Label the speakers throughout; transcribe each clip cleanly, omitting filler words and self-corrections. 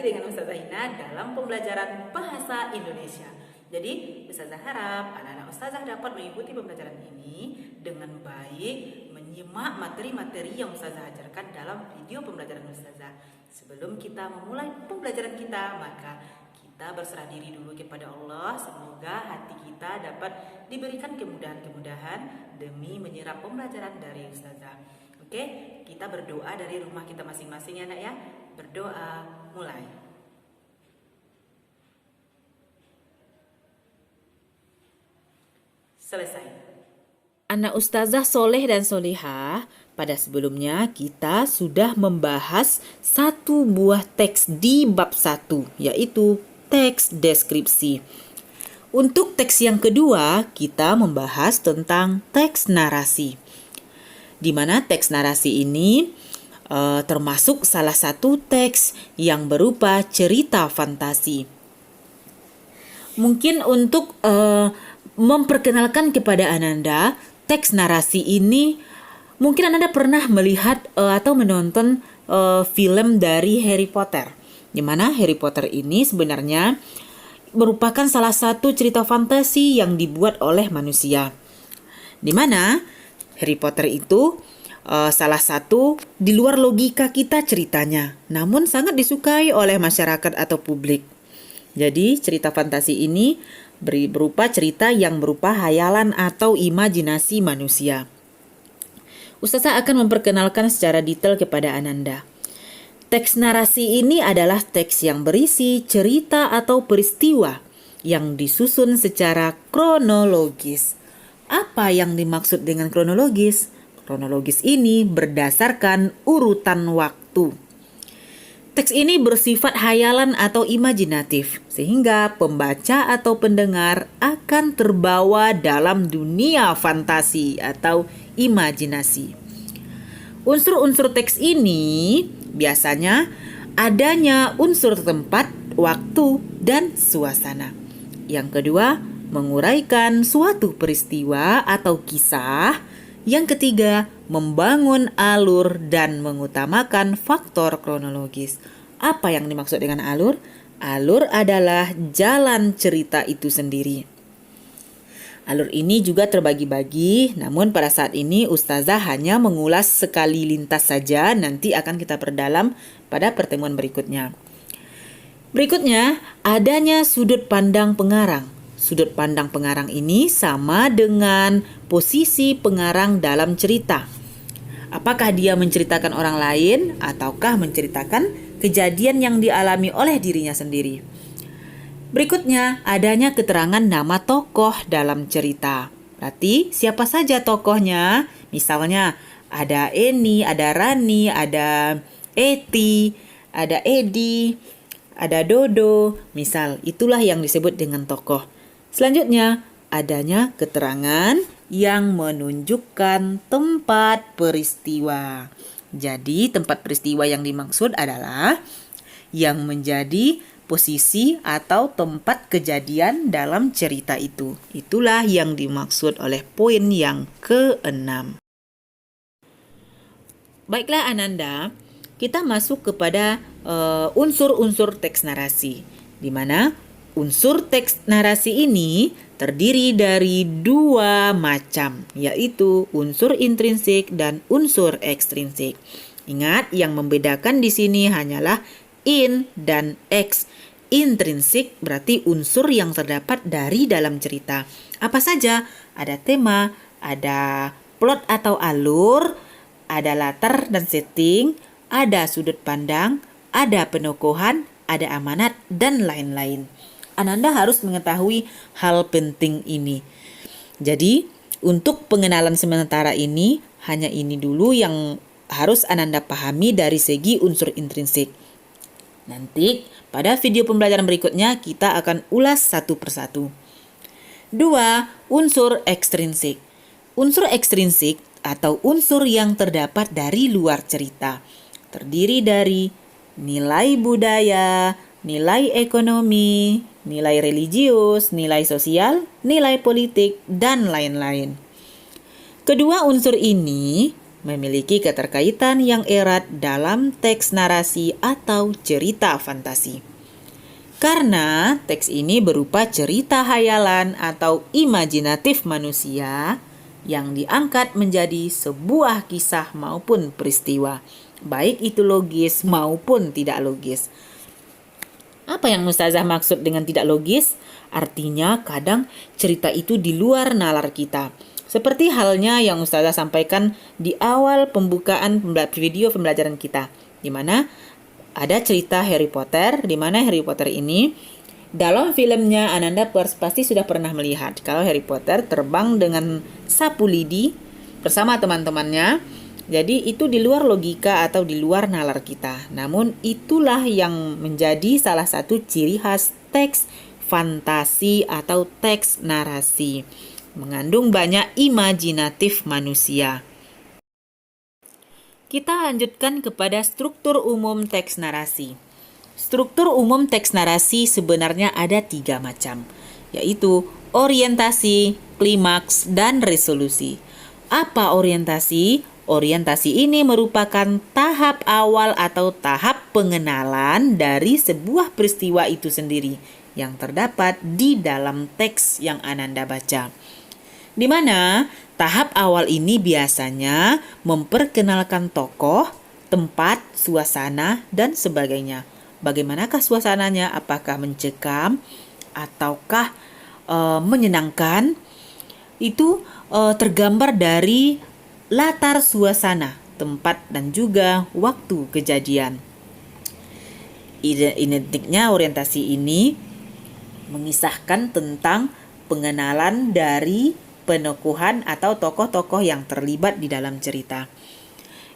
Speaker 1: dengan Ustazah Ina dalam pembelajaran bahasa Indonesia. Jadi Ustazah harap anak-anak Ustazah dapat mengikuti pembelajaran ini dengan baik, menyimak materi-materi yang Ustazah ajarkan dalam video pembelajaran Ustazah. Sebelum kita memulai pembelajaran kita, maka kita berserah diri dulu kepada Allah. Semoga hati kita dapat diberikan kemudahan-kemudahan demi menyerap pembelajaran dari Ustazah. Oke, kita berdoa dari rumah kita masing-masing ya nak ya. Berdoa, mulai. Selesai.
Speaker 2: Anak Ustazah Soleh dan Solihah, pada sebelumnya kita sudah membahas satu buah teks di bab 1, yaitu teks deskripsi. Untuk teks yang kedua, kita membahas tentang teks narasi, di mana teks narasi ini termasuk salah satu teks yang berupa cerita fantasi. Mungkin untuk memperkenalkan kepada Ananda, teks narasi ini mungkin Ananda pernah melihat atau menonton film dari Harry Potter, di mana Harry Potter ini sebenarnya merupakan salah satu cerita fantasi yang dibuat oleh manusia, di mana Harry Potter itu salah satu di luar logika kita ceritanya, namun sangat disukai oleh masyarakat atau publik. Jadi cerita fantasi ini berupa cerita yang berupa hayalan atau imajinasi manusia. Ustazah akan memperkenalkan secara detail kepada Ananda. Teks narasi ini adalah teks yang berisi cerita atau peristiwa yang disusun secara kronologis. Apa yang dimaksud dengan kronologis? Kronologis ini berdasarkan urutan waktu. Teks ini bersifat hayalan atau imajinatif, sehingga pembaca atau pendengar akan terbawa dalam dunia fantasi atau imajinasi. Unsur-unsur teks ini biasanya adanya unsur tempat, waktu, dan suasana. Yang kedua, menguraikan suatu peristiwa atau kisah. Yang ketiga, membangun alur dan mengutamakan faktor kronologis. Apa yang dimaksud dengan alur? Alur adalah jalan cerita itu sendiri. Alur ini juga terbagi-bagi, namun pada saat ini Ustazah hanya mengulas sekali lintas saja, nanti akan kita perdalam pada pertemuan berikutnya. Berikutnya, adanya sudut pandang pengarang. Sudut pandang pengarang ini sama dengan posisi pengarang dalam cerita. Apakah dia menceritakan orang lain ataukah menceritakan kejadian yang dialami oleh dirinya sendiri? Berikutnya, adanya keterangan nama tokoh dalam cerita. Berarti siapa saja tokohnya? Misalnya ada Eni, ada Rani, ada Eti, ada Edi, ada Dodo. Misal, itulah yang disebut dengan tokoh. Selanjutnya, adanya keterangan yang menunjukkan tempat peristiwa. Jadi, tempat peristiwa yang dimaksud adalah yang menjadi posisi atau tempat kejadian dalam cerita itu. Itulah yang dimaksud oleh poin yang ke-6. Baiklah Ananda, kita masuk kepada unsur-unsur teks narasi, di mana unsur teks narasi ini terdiri dari dua macam, yaitu unsur intrinsik dan unsur ekstrinsik. Ingat, yang membedakan di sini hanyalah in dan ex. Intrinsik berarti unsur yang terdapat dari dalam cerita. Apa saja? Ada tema, ada plot atau alur, ada latar dan setting, ada sudut pandang, ada penokohan, ada amanat, dan lain-lain. Ananda harus mengetahui hal penting ini. Jadi, untuk pengenalan sementara ini, hanya ini dulu yang harus Ananda pahami dari segi unsur intrinsik. Nanti, pada video pembelajaran berikutnya, kita akan ulas satu persatu. 2. Unsur ekstrinsik. Unsur ekstrinsik atau unsur yang terdapat dari luar cerita, terdiri dari nilai budaya, nilai ekonomi, nilai religius, nilai sosial, nilai politik, dan lain-lain. Kedua unsur ini memiliki keterkaitan yang erat dalam teks narasi atau cerita fantasi. Karena teks ini berupa cerita hayalan atau imajinatif manusia yang diangkat menjadi sebuah kisah maupun peristiwa, baik itu logis maupun tidak logis. Apa yang Ustazah maksud dengan tidak logis? Artinya kadang cerita itu di luar nalar kita. Seperti halnya yang Ustazah sampaikan di awal pembukaan video pembelajaran kita, di mana ada cerita Harry Potter, di mana Harry Potter ini dalam filmnya Ananda pasti sudah pernah melihat kalau Harry Potter terbang dengan sapu lidi bersama teman-temannya. Jadi itu di luar logika atau di luar nalar kita. Namun itulah yang menjadi salah satu ciri khas teks fantasi atau teks narasi. Mengandung banyak imajinatif manusia. Kita lanjutkan kepada struktur umum teks narasi. Struktur umum teks narasi sebenarnya ada 3 macam, yaitu orientasi, klimaks, dan resolusi. Apa orientasi? Orientasi ini merupakan tahap awal atau tahap pengenalan dari sebuah peristiwa itu sendiri yang terdapat di dalam teks yang Ananda baca. Di mana tahap awal ini biasanya memperkenalkan tokoh, tempat, suasana, dan sebagainya. Bagaimanakah suasananya? Apakah mencekam ataukah menyenangkan? Itu tergambar dari latar suasana, tempat, dan juga waktu kejadian. Identiknya orientasi ini mengisahkan tentang pengenalan dari penokohan atau tokoh-tokoh yang terlibat di dalam cerita.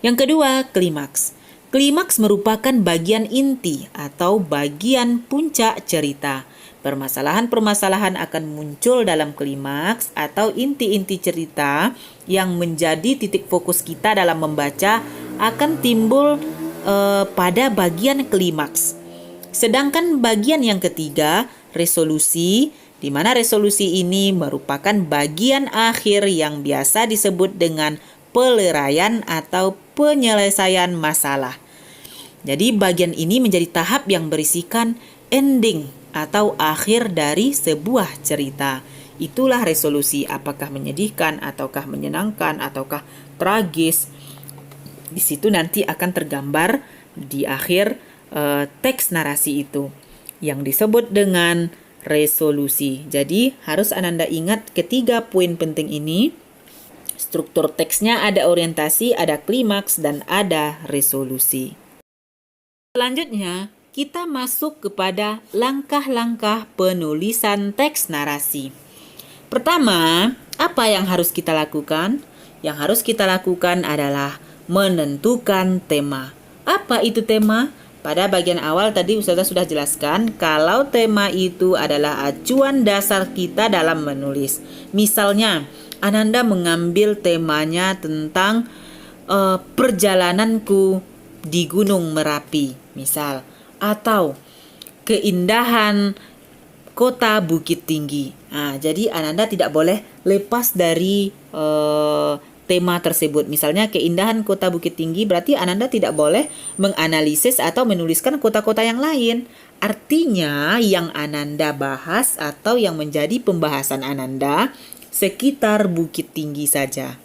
Speaker 2: Yang kedua, klimaks. Klimaks merupakan bagian inti atau bagian puncak cerita. Permasalahan-permasalahan akan muncul dalam klimaks atau inti-inti cerita yang menjadi titik fokus kita dalam membaca akan timbul pada bagian klimaks. Sedangkan bagian yang ketiga, resolusi, di mana resolusi ini merupakan bagian akhir yang biasa disebut dengan peleraian atau penyelesaian masalah. Jadi bagian ini menjadi tahap yang berisikan ending atau akhir dari sebuah cerita. Itulah resolusi, apakah menyedihkan ataukah menyenangkan ataukah tragis. Di situ nanti akan tergambar di akhir teks narasi itu yang disebut dengan resolusi. Jadi harus Ananda ingat ketiga poin penting ini. Struktur teksnya ada orientasi, ada klimaks, dan ada resolusi. Selanjutnya, kita masuk kepada langkah-langkah penulisan teks narasi. Pertama, apa yang harus kita lakukan? Yang harus kita lakukan adalah menentukan tema. Apa itu tema? Pada bagian awal tadi Ustazah sudah jelaskan kalau tema itu adalah acuan dasar kita dalam menulis. Misalnya, Ananda mengambil temanya tentang perjalananku di Gunung Merapi, misal, atau keindahan kota Bukit Tinggi. Nah, jadi Ananda tidak boleh lepas dari tema tersebut. Misalnya keindahan kota Bukit Tinggi, berarti Ananda tidak boleh menganalisis atau menuliskan kota-kota yang lain. Artinya yang Ananda bahas atau yang menjadi pembahasan Ananda sekitar Bukit Tinggi saja.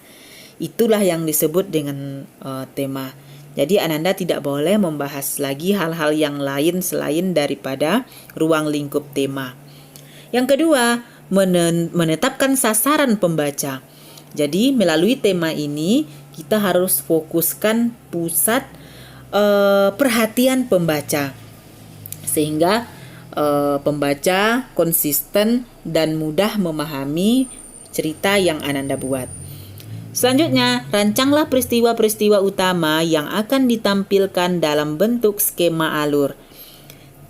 Speaker 2: Itulah yang disebut dengan tema. Jadi Ananda tidak boleh membahas lagi hal-hal yang lain selain daripada ruang lingkup tema. Yang kedua, menetapkan sasaran pembaca. Jadi melalui tema ini kita harus fokuskan pusat perhatian pembaca sehingga pembaca konsisten dan mudah memahami cerita yang Ananda buat. Selanjutnya, rancanglah peristiwa-peristiwa utama yang akan ditampilkan dalam bentuk skema alur.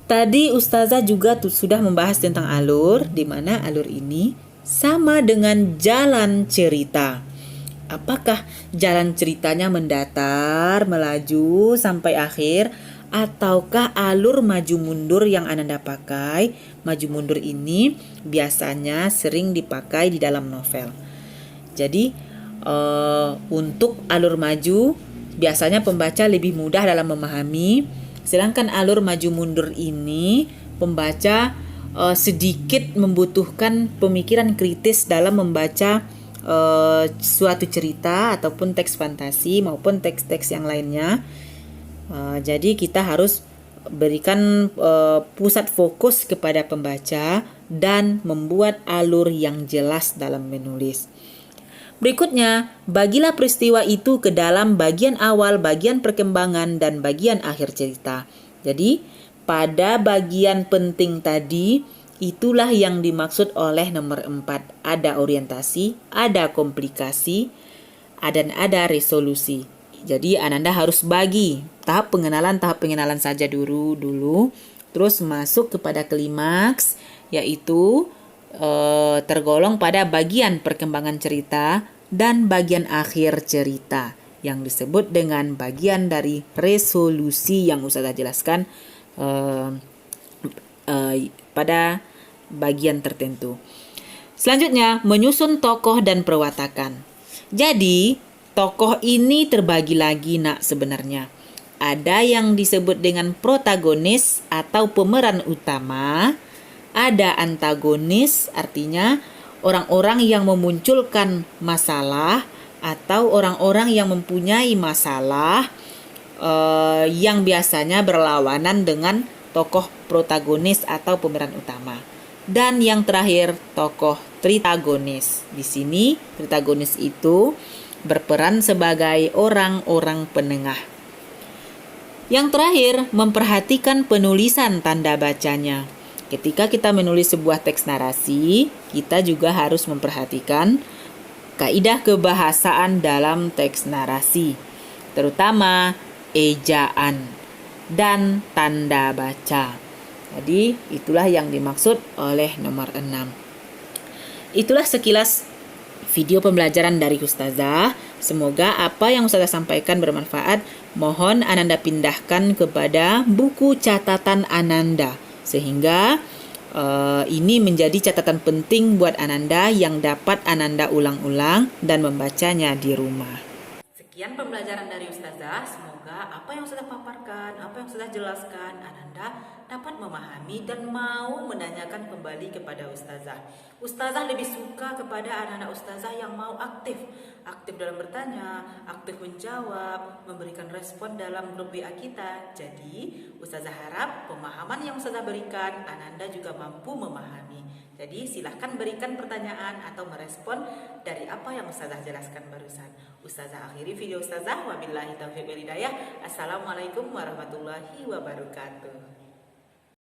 Speaker 2: Tadi Ustazah juga sudah membahas tentang alur, di mana alur ini sama dengan jalan cerita. Apakah jalan ceritanya mendatar, melaju sampai akhir, ataukah alur maju mundur yang Ananda pakai? Maju mundur ini biasanya sering dipakai di dalam novel. Jadi untuk alur maju biasanya pembaca lebih mudah dalam memahami, sedangkan alur maju mundur ini pembaca sedikit membutuhkan pemikiran kritis dalam membaca suatu cerita ataupun teks fantasi maupun teks-teks yang lainnya. Jadi kita harus berikan pusat fokus kepada pembaca dan membuat alur yang jelas dalam menulis. Berikutnya, bagilah peristiwa itu ke dalam bagian awal, bagian perkembangan, dan bagian akhir cerita. Jadi, pada bagian penting tadi, itulah yang dimaksud oleh nomor 4. Ada orientasi, ada komplikasi, dan ada resolusi. Jadi Ananda harus bagi tahap pengenalan saja dulu, terus masuk kepada klimaks, yaitu tergolong pada bagian perkembangan cerita dan bagian akhir cerita yang disebut dengan bagian dari resolusi yang Ustazah jelaskan pada bagian tertentu. Selanjutnya, menyusun tokoh dan perwatakan. Jadi, tokoh ini terbagi lagi nak sebenarnya. Ada yang disebut dengan protagonis atau pemeran utama, ada antagonis, artinya orang-orang yang memunculkan masalah atau orang-orang yang mempunyai masalah yang biasanya berlawanan dengan tokoh protagonis atau pemeran utama. Dan yang terakhir, tokoh tritagonis. Di sini tritagonis itu berperan sebagai orang-orang penengah. Yang terakhir, memperhatikan penulisan tanda bacanya. Ketika kita menulis sebuah teks narasi, kita juga harus memperhatikan kaidah kebahasaan dalam teks narasi, terutama ejaan dan tanda baca. Jadi, itulah yang dimaksud oleh nomor 6. Itulah sekilas video pembelajaran dari Ustazah. Semoga apa yang Ustazah sampaikan bermanfaat. Mohon Ananda pindahkan kepada buku catatan Ananda, sehingga ini menjadi catatan penting buat Ananda yang dapat Ananda ulang-ulang dan membacanya di rumah.
Speaker 1: Sekian pembelajaran dari Ustazah. Semoga apa yang Ustazah paparkan, apa yang Ustazah jelaskan, Ananda dapat memahami dan mau menanyakan kembali kepada Ustazah. Ustazah lebih suka kepada anak-anak Ustazah yang mau aktif dalam bertanya, aktif menjawab, memberikan respon dalam grup WA kita. Jadi, Ustazah harap pemahaman yang Ustazah berikan, Ananda juga mampu memahami. Jadi, silahkan berikan pertanyaan atau merespon dari apa yang Ustazah jelaskan barusan. Ustazah akhiri video Ustazah. Wabillahi taufiq wal hidayah. Assalamualaikum warahmatullahi wabarakatuh.